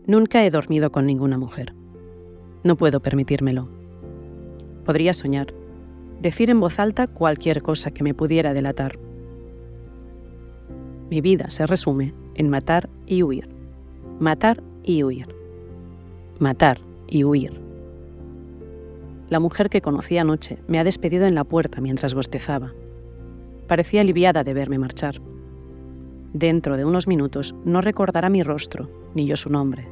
Nunca he dormido con ninguna mujer. No puedo permitírmelo. Podría soñar, decir en voz alta cualquier cosa que me pudiera delatar. Mi vida se resume en matar y huir. Matar y huir. Matar y huir. La mujer que conocí anoche me ha despedido en la puerta mientras bostezaba. Parecía aliviada de verme marchar. Dentro de unos minutos no recordará mi rostro, ni yo su nombre.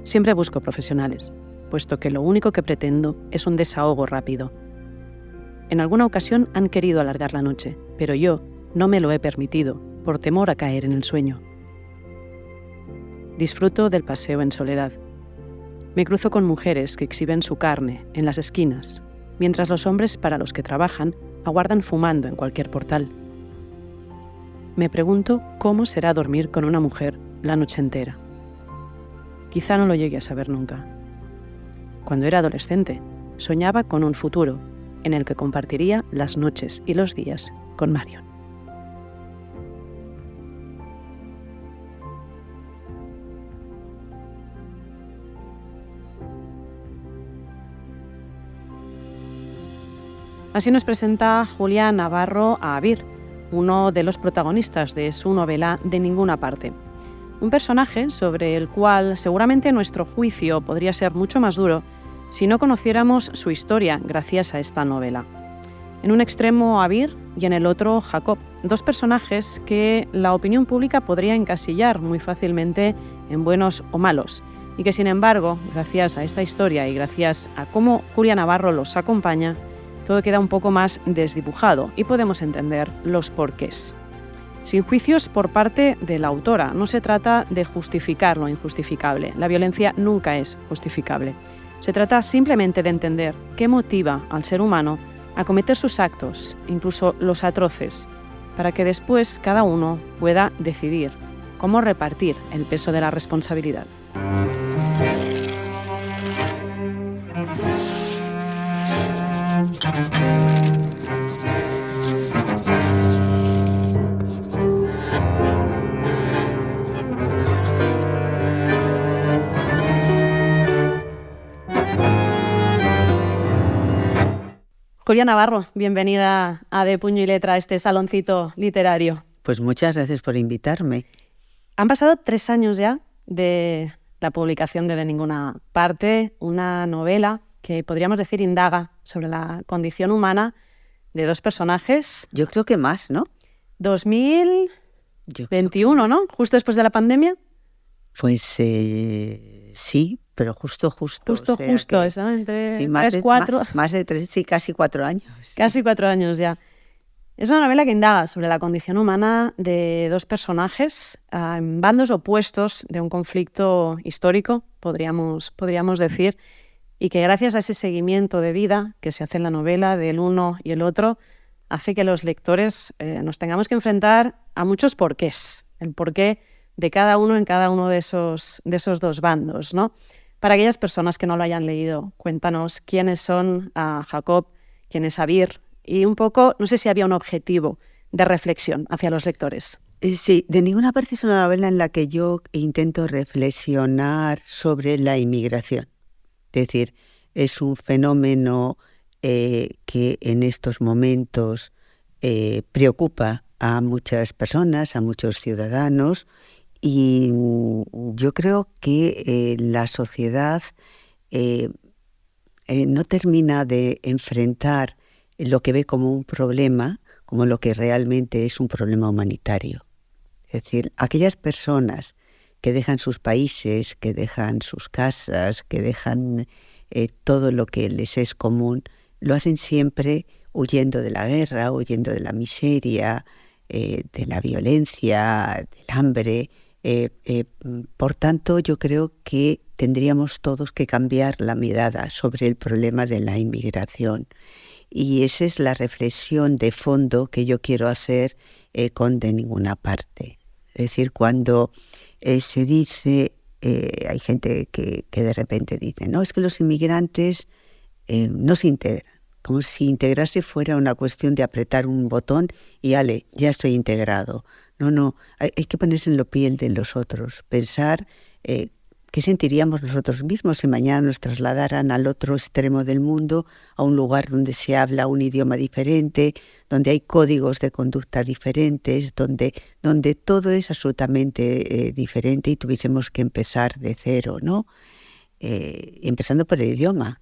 Siempre busco profesionales, puesto que lo único que pretendo es un desahogo rápido. En alguna ocasión han querido alargar la noche, pero yo no me lo he permitido, por temor a caer en el sueño. Disfruto del paseo en soledad. Me cruzo con mujeres que exhiben su carne en las esquinas, mientras los hombres para los que trabajan aguardan fumando en cualquier portal. Me pregunto cómo será dormir con una mujer la noche entera. Quizá no lo llegue a saber nunca. Cuando era adolescente, soñaba con un futuro en el que compartiría las noches y los días con Marion. Así nos presenta Julia Navarro a Abir, uno de los protagonistas de su novela De ninguna parte. Un personaje sobre el cual seguramente nuestro juicio podría ser mucho más duro si no conociéramos su historia gracias a esta novela. En un extremo Abir y en el otro Jacob, dos personajes que la opinión pública podría encasillar muy fácilmente en buenos o malos, y que sin embargo, gracias a esta historia y gracias a cómo Julia Navarro los acompaña, todo queda un poco más desdibujado y podemos entender los porqués. Sin juicios por parte de la autora, no se trata de justificar lo injustificable. La violencia nunca es justificable. Se trata simplemente de entender qué motiva al ser humano a cometer sus actos, incluso los atroces, para que después cada uno pueda decidir cómo repartir el peso de la responsabilidad. Julia Navarro, bienvenida a De Puño y Letra, este saloncito literario. Pues muchas gracias por invitarme. Han pasado 3 años ya de la publicación de ninguna parte, una novela que podríamos decir indaga sobre la condición humana de dos personajes. Yo creo que más, ¿no? 2021, ¿no? Justo después de la pandemia. Pues sí, pero justo. Justo, eso, entre sí, 3, 4... Más de 3, sí, casi 4 años. Casi 4 años ya. Es una novela que indaga sobre la condición humana de dos personajes en bandos opuestos de un conflicto histórico, podríamos decir, y que gracias a ese seguimiento de vida que se hace en la novela del uno y el otro, hace que los lectores nos tengamos que enfrentar a muchos porqués, el porqué de cada uno en cada uno de esos dos bandos, ¿no? Para aquellas personas que no lo hayan leído, cuéntanos quiénes son Jacob, quién es Abir, y un poco, no sé si había un objetivo de reflexión hacia los lectores. Sí, De ninguna parte es una novela en la que yo intento reflexionar sobre la inmigración. Es decir, es un fenómeno que en estos momentos preocupa a muchas personas, a muchos ciudadanos, y yo creo que la sociedad no termina de enfrentar lo que ve como un problema, como lo que realmente es un problema humanitario. Es decir, aquellas personas que dejan sus países, que dejan sus casas, que dejan todo lo que les es común, lo hacen siempre huyendo de la guerra, huyendo de la miseria, de la violencia, del hambre. Por tanto, yo creo que tendríamos todos que cambiar la mirada sobre el problema de la inmigración. Y esa es la reflexión de fondo que yo quiero hacer con De ninguna parte. Es decir, cuando se dice, hay gente que de repente dice, no, es que los inmigrantes no se integran, como si integrarse fuera una cuestión de apretar un botón y ale, ya estoy integrado. No, hay que ponerse en la piel de los otros, pensar ¿qué sentiríamos nosotros mismos si mañana nos trasladaran al otro extremo del mundo, a un lugar donde se habla un idioma diferente, donde hay códigos de conducta diferentes, donde todo es absolutamente diferente y tuviésemos que empezar de cero, ¿no? Empezando por el idioma,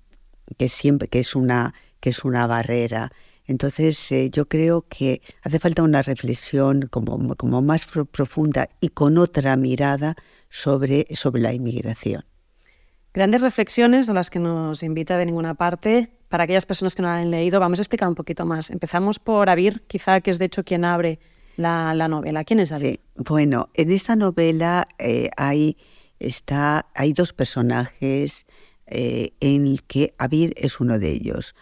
que es una barrera. Entonces, yo creo que hace falta una reflexión como más profunda y con otra mirada sobre la inmigración. Grandes reflexiones a las que nos invita De Ninguna Parte. Para aquellas personas que no la han leído, vamos a explicar un poquito más. Empezamos por Abir, quizá, que es de hecho quien abre la novela. ¿Quién es Abir? Sí. Bueno, en esta novela hay dos personajes en el que Abir es uno de ellos.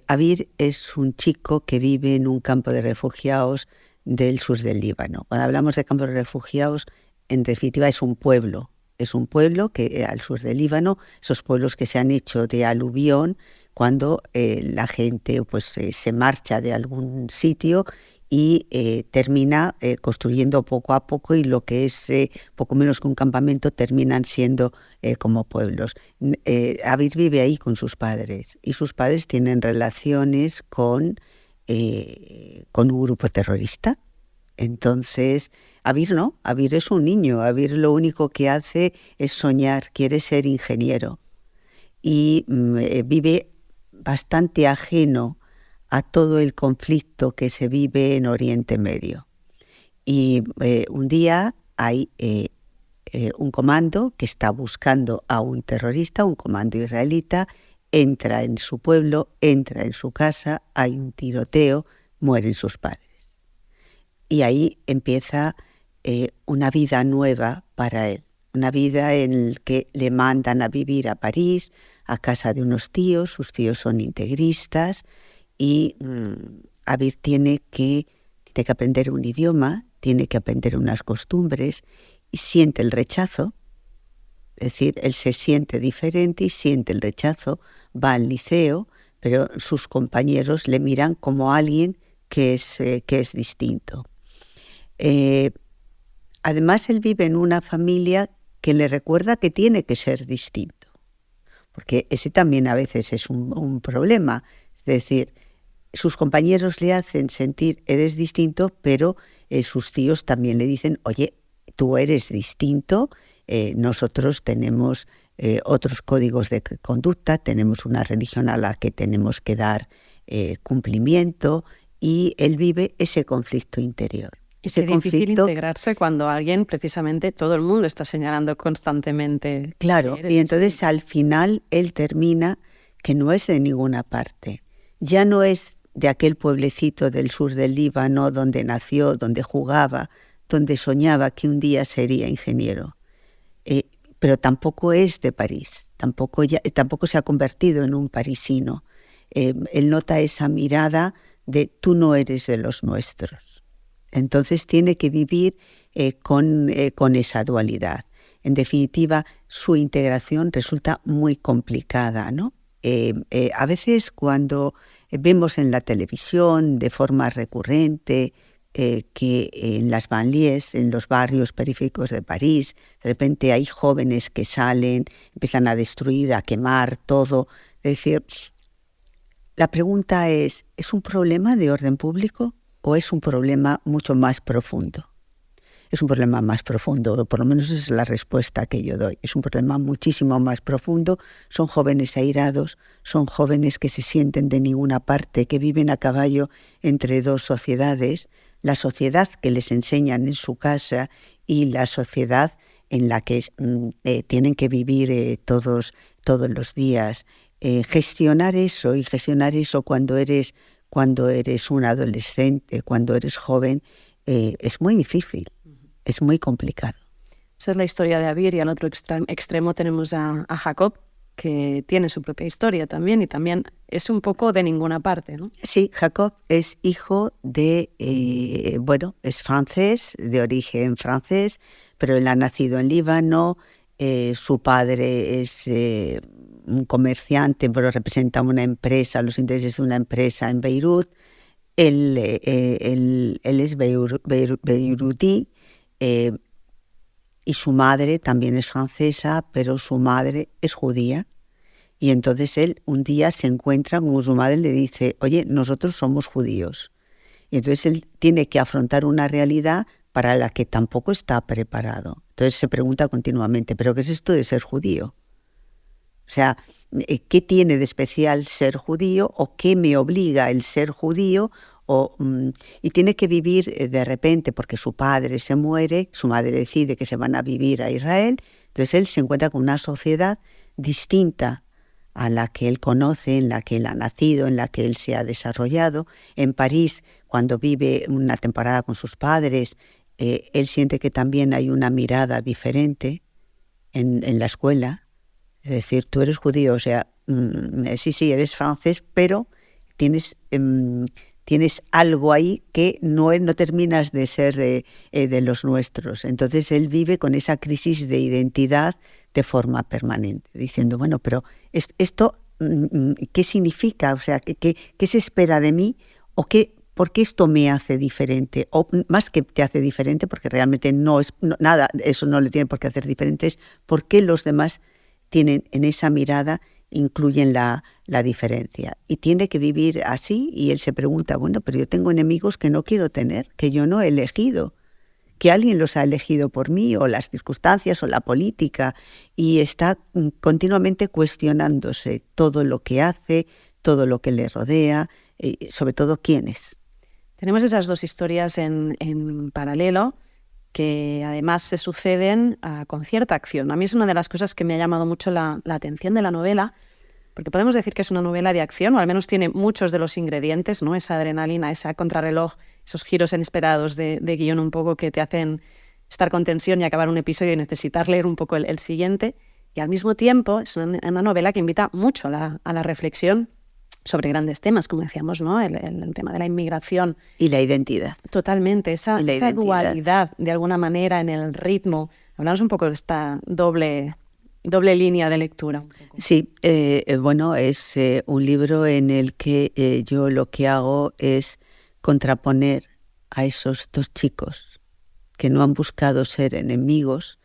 Abir es un chico que vive en un campo de refugiados del sur del Líbano. Cuando hablamos de campos de refugiados, en definitiva es un pueblo que al sur del Líbano, esos pueblos que se han hecho de aluvión cuando la gente se marcha de algún sitio y termina construyendo poco a poco, y lo que es poco menos que un campamento terminan siendo como pueblos. Abir vive ahí con sus padres y sus padres tienen relaciones con un grupo terrorista. Entonces, Abir no, Abir es un niño, Abir lo único que hace es soñar, quiere ser ingeniero y vive bastante ajeno a todo el conflicto que se vive en Oriente Medio. Y un día hay un comando que está buscando a un terrorista, un comando israelita, entra en su pueblo, entra en su casa, hay un tiroteo, mueren sus padres. Y ahí empieza una vida nueva para él, una vida en la que le mandan a vivir a París, a casa de unos tíos, sus tíos son integristas, y Abir tiene que aprender un idioma, tiene que aprender unas costumbres, y siente el rechazo, es decir, él se siente diferente y siente el rechazo, va al liceo, pero sus compañeros le miran como alguien que es distinto. Además, él vive en una familia que le recuerda que tiene que ser distinto, porque ese también a veces es un problema. Es decir, sus compañeros le hacen sentir eres distinto, pero sus tíos también le dicen, oye, tú eres distinto, nosotros tenemos otros códigos de conducta, tenemos una religión a la que tenemos que dar cumplimiento, y él vive ese conflicto interior. Es difícil integrarse cuando alguien, precisamente, todo el mundo está señalando constantemente. Claro, y entonces al final él termina que no es de ninguna parte. Ya no es de aquel pueblecito del sur del Líbano donde nació, donde jugaba, donde soñaba que un día sería ingeniero. Pero tampoco es de París, tampoco se ha convertido en un parisino. Él nota esa mirada de tú no eres de los nuestros. Entonces tiene que vivir con esa dualidad. En definitiva, su integración resulta muy complicada, ¿no? A veces cuando vemos en la televisión de forma recurrente que en las banlieues, en los barrios periféricos de París, de repente hay jóvenes que salen, empiezan a destruir, a quemar todo. Es decir, la pregunta ¿es un problema de orden público o es un problema mucho más profundo? Es un problema más profundo, por lo menos esa es la respuesta que yo doy. Es un problema muchísimo más profundo. Son jóvenes airados, son jóvenes que se sienten de ninguna parte, que viven a caballo entre dos sociedades, la sociedad que les enseñan en su casa y la sociedad en la que tienen que vivir todos los días. Gestionar eso cuando eres un adolescente, cuando eres joven, es muy difícil, es muy complicado. Esa es la historia de Abir, y al otro extremo tenemos a Jacob, que tiene su propia historia también, y también es un poco de ninguna parte, ¿no? Sí, Jacob es hijo de, es francés, de origen francés, pero él ha nacido en Líbano. Su padre es un comerciante, pero representa una empresa, los intereses de una empresa en Beirut. Él es beirutí, y su madre también es francesa, pero su madre es judía. Y entonces él un día se encuentra con su madre y le dice, oye, nosotros somos judíos. Y entonces él tiene que afrontar una realidad para la que tampoco está preparado. Entonces se pregunta continuamente, ¿pero qué es esto de ser judío? O sea, ¿qué tiene de especial ser judío o qué me obliga el ser judío? Y tiene que vivir de repente porque su padre se muere, su madre decide que se van a vivir a Israel, entonces él se encuentra con una sociedad distinta a la que él conoce, en la que él ha nacido, en la que él se ha desarrollado. En París, cuando vive una temporada con sus padres, él siente que también hay una mirada diferente en la escuela. Es decir, tú eres judío, o sea, sí, eres francés, pero tienes algo ahí que no terminas de ser de los nuestros. Entonces él vive con esa crisis de identidad de forma permanente, diciendo, bueno, pero esto, ¿qué significa? O sea, ¿qué se espera de mí? ¿O por qué esto me hace diferente? O más que te hace diferente, porque realmente nada, eso no le tiene por qué hacer diferente, es por qué los demás tienen en esa mirada, incluyen la diferencia. Y tiene que vivir así, y él se pregunta, bueno, pero yo tengo enemigos que no quiero tener, que yo no he elegido, que alguien los ha elegido por mí, o las circunstancias, o la política, y está continuamente cuestionándose todo lo que hace, todo lo que le rodea, sobre todo quién es. Tenemos esas dos historias en paralelo, que además se suceden con cierta acción. A mí es una de las cosas que me ha llamado mucho la atención de la novela, porque podemos decir que es una novela de acción, o al menos tiene muchos de los ingredientes, ¿no? Esa adrenalina, esa contrarreloj, esos giros inesperados de guión un poco que te hacen estar con tensión y acabar un episodio y necesitar leer un poco el siguiente. Y al mismo tiempo es una novela que invita mucho a la reflexión sobre grandes temas, como decíamos, ¿no? El tema de la inmigración. Y la identidad. Totalmente, esa dualidad, de alguna manera, en el ritmo. Hablamos un poco de esta doble línea de lectura. Sí, bueno, es un libro en el que yo lo que hago es contraponer a esos dos chicos que no han buscado ser enemigos,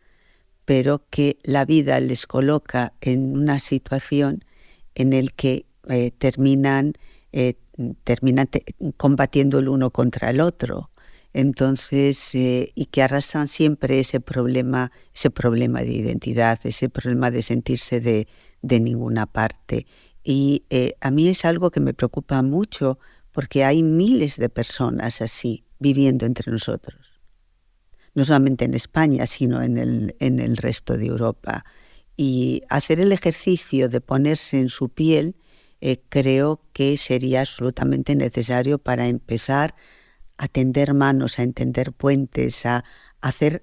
pero que la vida les coloca en una situación en el que terminan combatiendo el uno contra el otro. Entonces, y que arrastran siempre ese problema de identidad, ese problema de sentirse de ninguna parte. Y a mí es algo que me preocupa mucho, porque hay miles de personas así viviendo entre nosotros. No solamente en España, sino en el resto de Europa. Y hacer el ejercicio de ponerse en su piel creo que sería absolutamente necesario para empezar a tender manos, a entender puentes, a hacer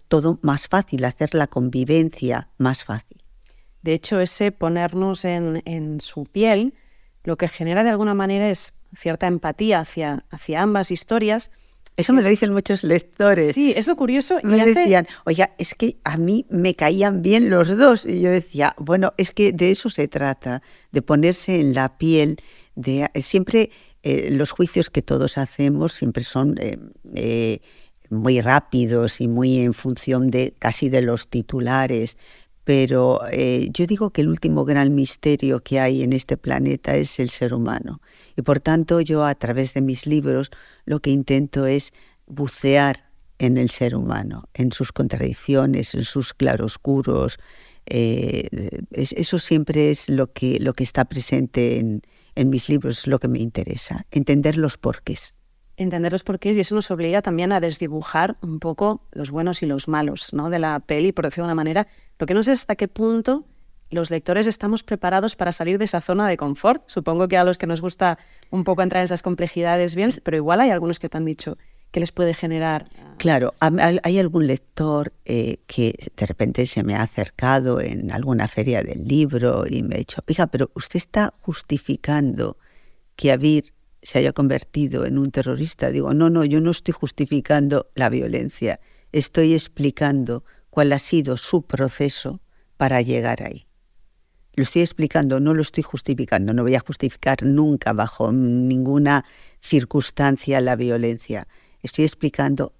todo más fácil, hacer la convivencia más fácil. De hecho, ese ponernos en su piel lo que genera de alguna manera es cierta empatía hacia ambas historias. Eso me lo dicen muchos lectores. Sí, es lo curioso. Me decían, oiga, es que a mí me caían bien los dos. Y yo decía, bueno, es que de eso se trata, de ponerse en la piel. Siempre los juicios que todos hacemos siempre son muy rápidos y muy en función casi de los titulares. Pero yo digo que el último gran misterio que hay en este planeta es el ser humano. Y por tanto yo a través de mis libros lo que intento es bucear en el ser humano, en sus contradicciones, en sus claroscuros. Eso siempre es lo que está presente en mis libros, es lo que me interesa, entender los porqués. Entender los porqués, y eso nos obliga también a desdibujar un poco los buenos y los malos, ¿no? De la peli, por decirlo de una manera. Lo que no sé es hasta qué punto los lectores estamos preparados para salir de esa zona de confort. Supongo que a los que nos gusta un poco entrar en esas complejidades bien, pero igual hay algunos que te han dicho que les puede generar. Claro, hay algún lector que de repente se me ha acercado en alguna feria del libro y me ha dicho, oiga, pero usted está justificando que Abir se haya convertido en un terrorista. Digo, no, yo no estoy justificando la violencia, estoy explicando cuál ha sido su proceso para llegar ahí. Lo estoy explicando, no lo estoy justificando, no voy a justificar nunca bajo ninguna circunstancia la violencia. Estoy explicando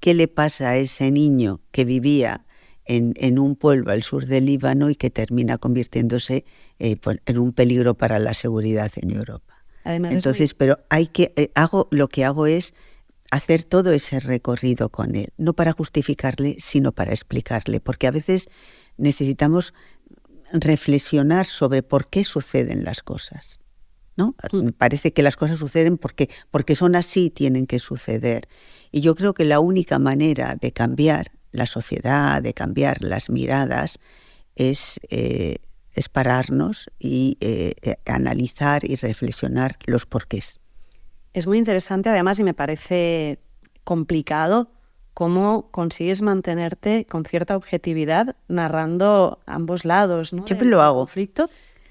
qué le pasa a ese niño que vivía en un pueblo al sur del Líbano y que termina convirtiéndose en un peligro para la seguridad en Europa. Además, entonces, pero lo que hago es hacer todo ese recorrido con él, no para justificarle, sino para explicarle, porque a veces necesitamos reflexionar sobre por qué suceden las cosas, ¿no? Parece que las cosas suceden porque son así, tienen que suceder. Y yo creo que la única manera de cambiar la sociedad, de cambiar las miradas, es pararnos y analizar y reflexionar los porqués. Es muy interesante, además, y me parece complicado cómo consigues mantenerte con cierta objetividad narrando ambos lados, ¿no? Siempre lo hago. Conflicto,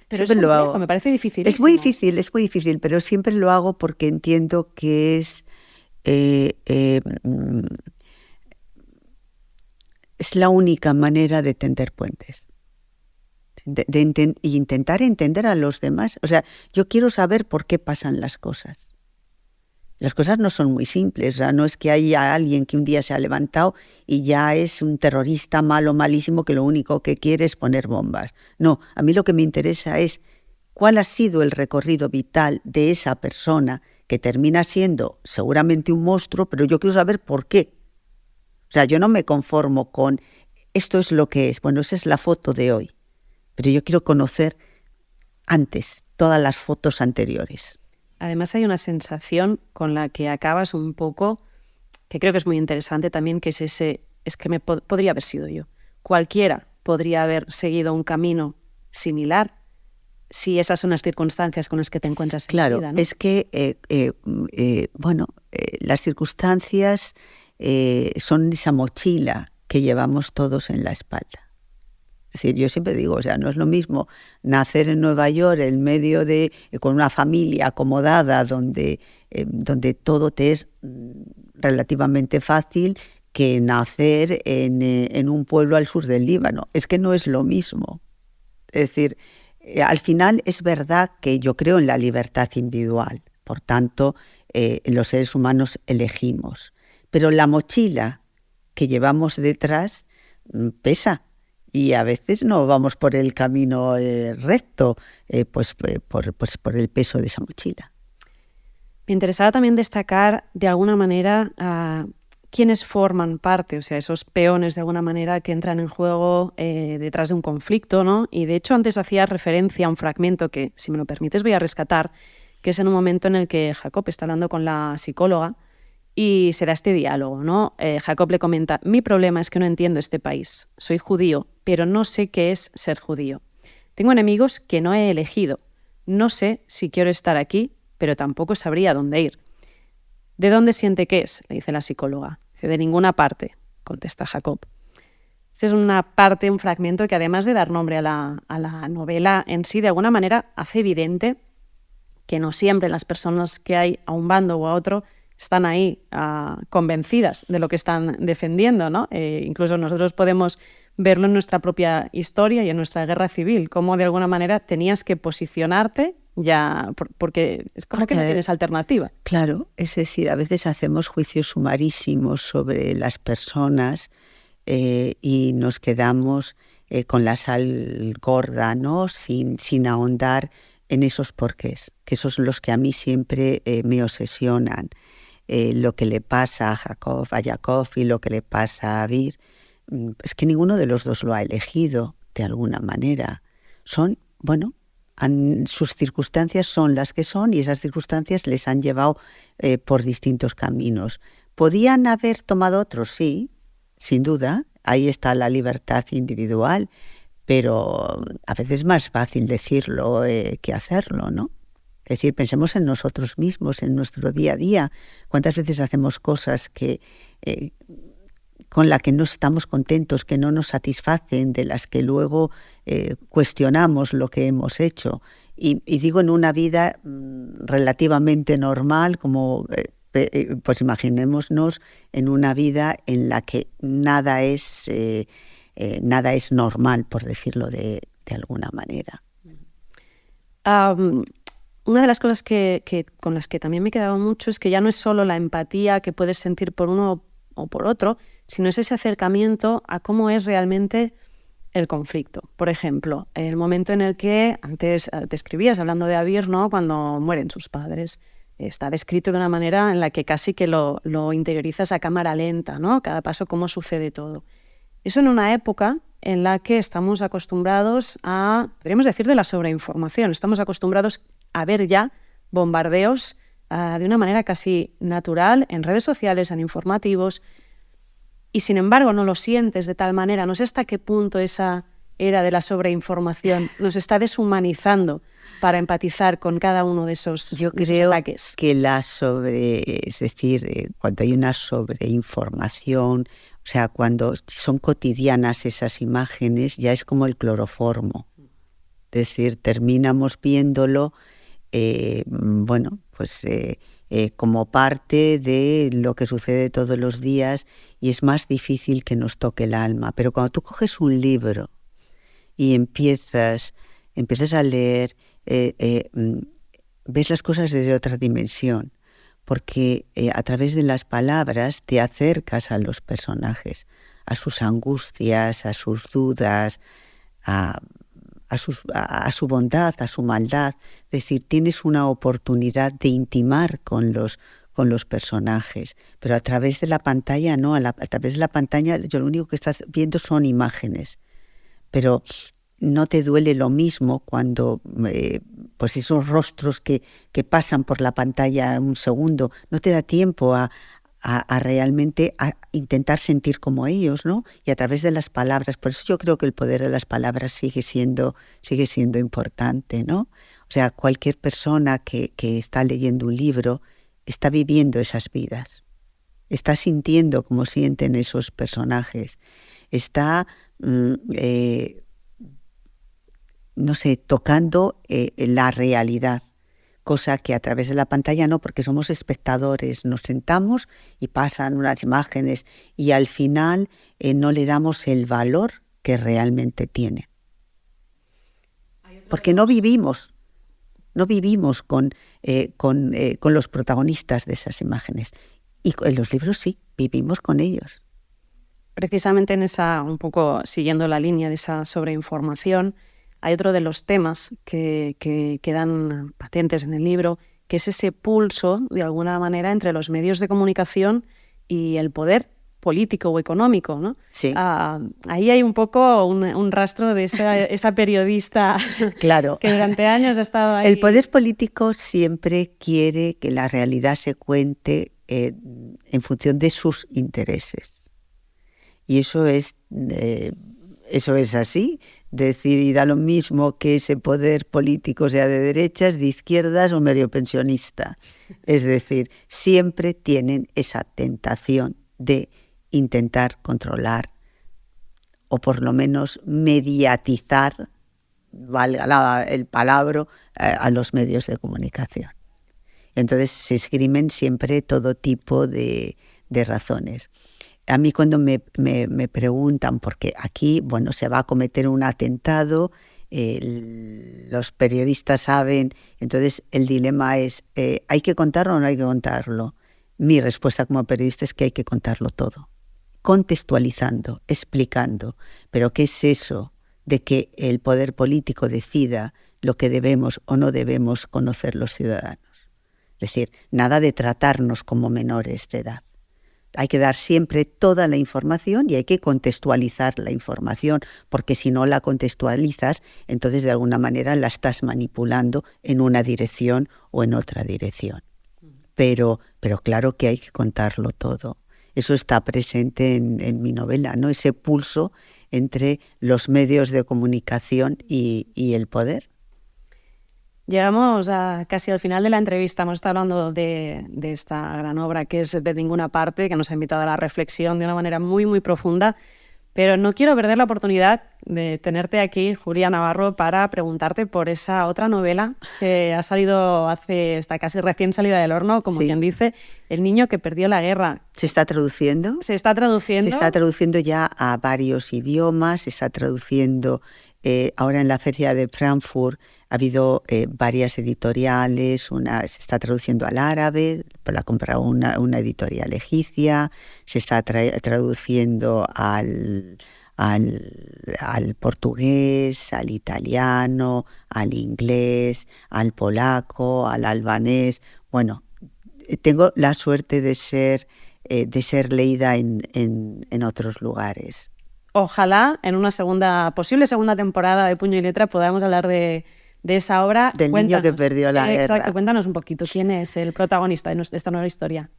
pero siempre es complejo, lo hago. Me parece difícil. Es muy difícil, pero siempre lo hago porque entiendo que es la única manera de tender puentes. Y intentar entender a los demás. O sea, yo quiero saber por qué pasan las cosas. Las cosas no son muy simples, o sea, no es que haya alguien que un día se ha levantado y ya es un terrorista malo, malísimo, que lo único que quiere es poner bombas. No, a mí lo que me interesa es cuál ha sido el recorrido vital de esa persona que termina siendo seguramente un monstruo, pero yo quiero saber por qué. O sea, yo no me conformo con esto es lo que es. Bueno, esa es la foto de hoy, pero yo quiero conocer antes todas las fotos anteriores. Además hay una sensación con la que acabas un poco, que creo que es muy interesante también, que es que podría haber sido yo. Cualquiera podría haber seguido un camino similar si esas son las circunstancias con las que te encuentras en la vida, ¿no? Claro, es que, las circunstancias son esa mochila que llevamos todos en la espalda. Es decir, yo siempre digo, o sea, no es lo mismo nacer en Nueva York en medio con una familia acomodada donde todo te es relativamente fácil que nacer en un pueblo al sur del Líbano. Es que no es lo mismo. Es decir, al final es verdad que yo creo en la libertad individual. Por tanto, los seres humanos elegimos. Pero la mochila que llevamos detrás pesa. Y a veces no vamos por el camino recto, por el peso de esa mochila. Me interesaba también destacar, de alguna manera, a quienes forman parte, o sea, esos peones, de alguna manera, que entran en juego detrás de un conflicto, ¿no? Y, de hecho, antes hacía referencia a un fragmento que, si me lo permites, voy a rescatar, que es en un momento en el que Jacob está hablando con la psicóloga y se da este diálogo, ¿no? Jacob le comenta: mi problema es que no entiendo este país. Soy judío, pero no sé qué es ser judío. Tengo enemigos que no he elegido. No sé si quiero estar aquí, pero tampoco sabría dónde ir. ¿De dónde siente que es?, le dice la psicóloga. Dice: de ninguna parte, contesta Jacob. Esta es una parte, un fragmento que, además de dar nombre a la novela en sí, de alguna manera hace evidente que no siempre las personas que hay a un bando o a otro están ahí convencidas de lo que están defendiendo, ¿no? Incluso nosotros podemos verlo en nuestra propia historia y en nuestra guerra civil, cómo de alguna manera tenías que posicionarte ya, porque es como que no tienes alternativa. Claro, es decir, a veces hacemos juicios sumarísimos sobre las personas y nos quedamos con la sal gorda, ¿no? Sin ahondar en esos porqués, que esos son los que a mí siempre me obsesionan. Lo que le pasa a Jacob y lo que le pasa a Abir, es que ninguno de los dos lo ha elegido de alguna manera. Sus circunstancias son las que son y esas circunstancias les han llevado por distintos caminos. ¿Podían haber tomado otros? Sí, sin duda. Ahí está la libertad individual, pero a veces es más fácil decirlo que hacerlo, ¿no? Es decir, pensemos en nosotros mismos, en nuestro día a día. ¿Cuántas veces hacemos cosas con las que no estamos contentos, que no nos satisfacen, de las que luego cuestionamos lo que hemos hecho? Y digo, en una vida relativamente normal, como pues imaginémonos en una vida en la que nada es normal, por decirlo de alguna manera. Una de las cosas con las que también me he quedado mucho es que ya no es solo la empatía que puedes sentir por uno o por otro, sino es ese acercamiento a cómo es realmente el conflicto. Por ejemplo, el momento en el que antes describías, hablando de Abir, ¿no?, cuando mueren sus padres. Está descrito de una manera en la que casi que lo interiorizas a cámara lenta, ¿no? Cada paso, cómo sucede todo. Eso en una época en la que estamos acostumbrados a, podríamos decir, de la sobreinformación. Estamos acostumbrados a ver ya bombardeos de una manera casi natural en redes sociales, en informativos, y sin embargo no lo sientes de tal manera. No sé hasta qué punto esa era de la sobreinformación nos está deshumanizando para empatizar con cada uno de esos ataques. Yo creo que es decir, cuando hay una sobreinformación, o sea, cuando son cotidianas esas imágenes, ya es como el cloroformo. Es decir, terminamos viéndolo, como parte de lo que sucede todos los días, y es más difícil que nos toque el alma. Pero cuando tú coges un libro y empiezas a leer, ves las cosas desde otra dimensión, porque a través de las palabras te acercas a los personajes, a sus angustias, a sus dudas, a su bondad, a su maldad. Es decir, tienes una oportunidad de intimar con los personajes, pero a través de la pantalla no, a través de la pantalla yo lo único que estás viendo son imágenes, pero no te duele lo mismo cuando pues esos rostros que pasan por la pantalla un segundo, no te da tiempo a realmente a intentar sentir como ellos, ¿no? Y a través de las palabras. Por eso yo creo que el poder de las palabras sigue siendo importante, ¿no? O sea, cualquier persona que está leyendo un libro está viviendo esas vidas, está sintiendo como sienten esos personajes, está tocando la realidad, cosa que a través de la pantalla no, porque somos espectadores, nos sentamos y pasan unas imágenes y al final no le damos el valor que realmente tiene. Porque no vivimos con los protagonistas de esas imágenes. Y en los libros sí, vivimos con ellos. Precisamente en esa, un poco siguiendo la línea de esa sobreinformación, hay otro de los temas que quedan patentes en el libro, que es ese pulso, de alguna manera, entre los medios de comunicación y el poder político o económico, ¿no? Sí. Ahí hay un poco un rastro de esa periodista claro. que durante años ha estado ahí. El poder político siempre quiere que la realidad se cuente en función de sus intereses. Y eso es así. Decir, y da lo mismo que ese poder político sea de derechas, de izquierdas o medio pensionista. Es decir, siempre tienen esa tentación de intentar controlar o por lo menos mediatizar, valga el palabra, a los medios de comunicación. Entonces se esgrimen siempre todo tipo de razones. A mí cuando me preguntan, porque aquí se va a cometer un atentado, los periodistas saben, entonces el dilema es, ¿hay que contarlo o no hay que contarlo? Mi respuesta como periodista es que hay que contarlo todo, contextualizando, explicando. Pero ¿qué es eso de que el poder político decida lo que debemos o no debemos conocer los ciudadanos? Es decir, nada de tratarnos como menores de edad. Hay que dar siempre toda la información y hay que contextualizar la información, porque si no la contextualizas, entonces de alguna manera la estás manipulando en una dirección o en otra dirección. Pero claro que hay que contarlo todo. Eso está presente en mi novela, ¿no? Ese pulso entre los medios de comunicación y el poder. Llegamos casi al final de la entrevista. Hemos estado hablando de esta gran obra que es De ninguna parte, que nos ha invitado a la reflexión de una manera muy, muy profunda. Pero no quiero perder la oportunidad de tenerte aquí, Julia Navarro, para preguntarte por esa otra novela que ha salido está casi recién salida del horno, como quien dice, El niño que perdió la guerra. ¿Se está traduciendo? Se está traduciendo. Se está traduciendo ya a varios idiomas, se está traduciendo ahora en la Feria de Frankfurt ha habido varias editoriales, se está traduciendo al árabe, la ha comprado una editorial egipcia, se está traduciendo al portugués, al italiano, al inglés, al polaco, al albanés. Bueno, tengo la suerte de ser leída en otros lugares. Ojalá en una posible segunda temporada de Puño y Letra podamos hablar de esa obra. Del niño que perdió la guerra. Exacto, cuéntanos un poquito, ¿quién es el protagonista de esta nueva historia?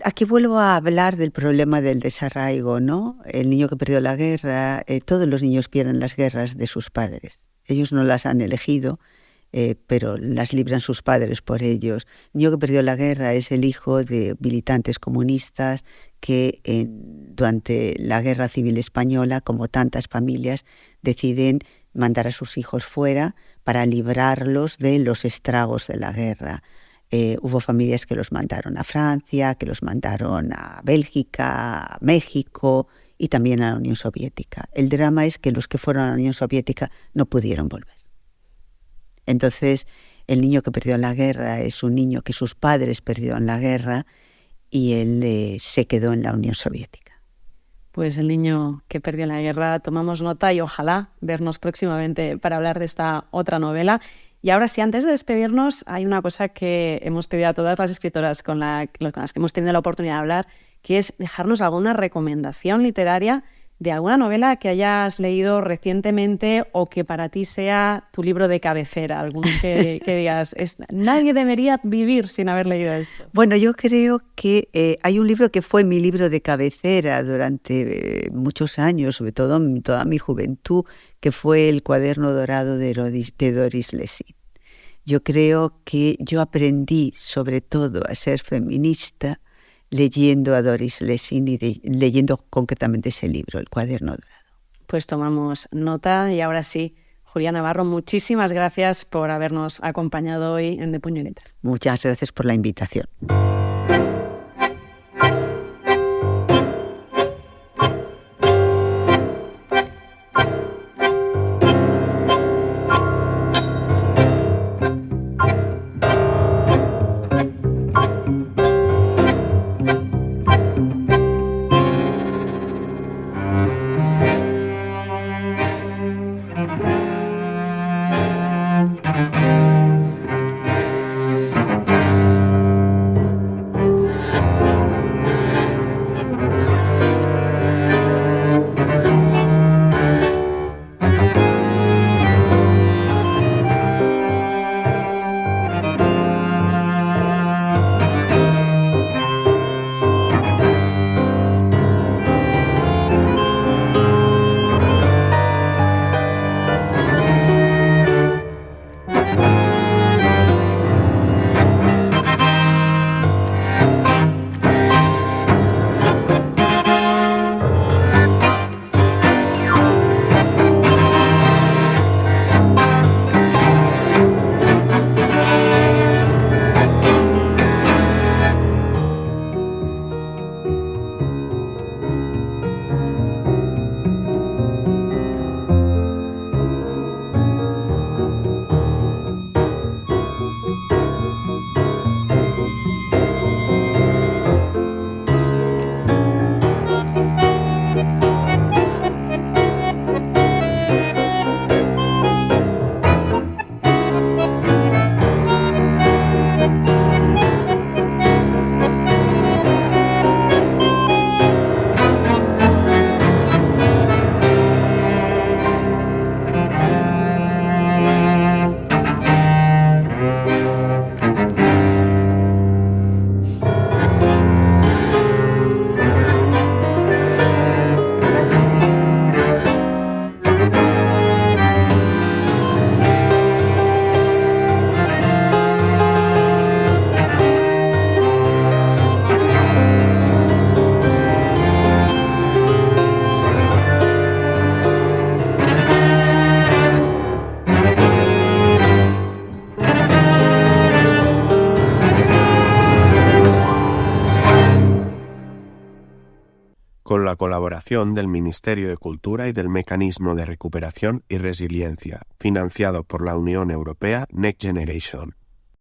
Aquí vuelvo a hablar del problema del desarraigo, ¿no? El niño que perdió la guerra, todos los niños pierden las guerras de sus padres. Ellos no las han elegido, pero las libran sus padres por ellos. El niño que perdió la guerra es el hijo de militantes comunistas que durante la Guerra Civil Española, como tantas familias, deciden mandar a sus hijos fuera para librarlos de los estragos de la guerra. Hubo familias que los mandaron a Francia, que los mandaron a Bélgica, a México y también a la Unión Soviética. El drama es que los que fueron a la Unión Soviética no pudieron volver. Entonces, el niño que perdió en la guerra es un niño que sus padres perdieron en la guerra y él se quedó en la Unión Soviética. Pues el niño que perdió en la guerra, tomamos nota y ojalá vernos próximamente para hablar de esta otra novela. Y ahora sí, antes de despedirnos, hay una cosa que hemos pedido a todas las escritoras con las que hemos tenido la oportunidad de hablar, que es dejarnos alguna recomendación literaria de alguna novela que hayas leído recientemente o que para ti sea tu libro de cabecera, algún que digas, nadie debería vivir sin haber leído esto. Bueno, yo creo que hay un libro que fue mi libro de cabecera durante muchos años, sobre todo en toda mi juventud, que fue El cuaderno dorado de Doris Lessing. Yo creo que yo aprendí sobre todo a ser feminista leyendo a Doris Lessing y leyendo concretamente ese libro, El cuaderno dorado. Pues tomamos nota y ahora sí, Julia Navarro, muchísimas gracias por habernos acompañado hoy en De Puño y Letra. Muchas gracias por la invitación. con la colaboración del Ministerio de Cultura y del Mecanismo de Recuperación y Resiliencia, financiado por la Unión Europea Next Generation.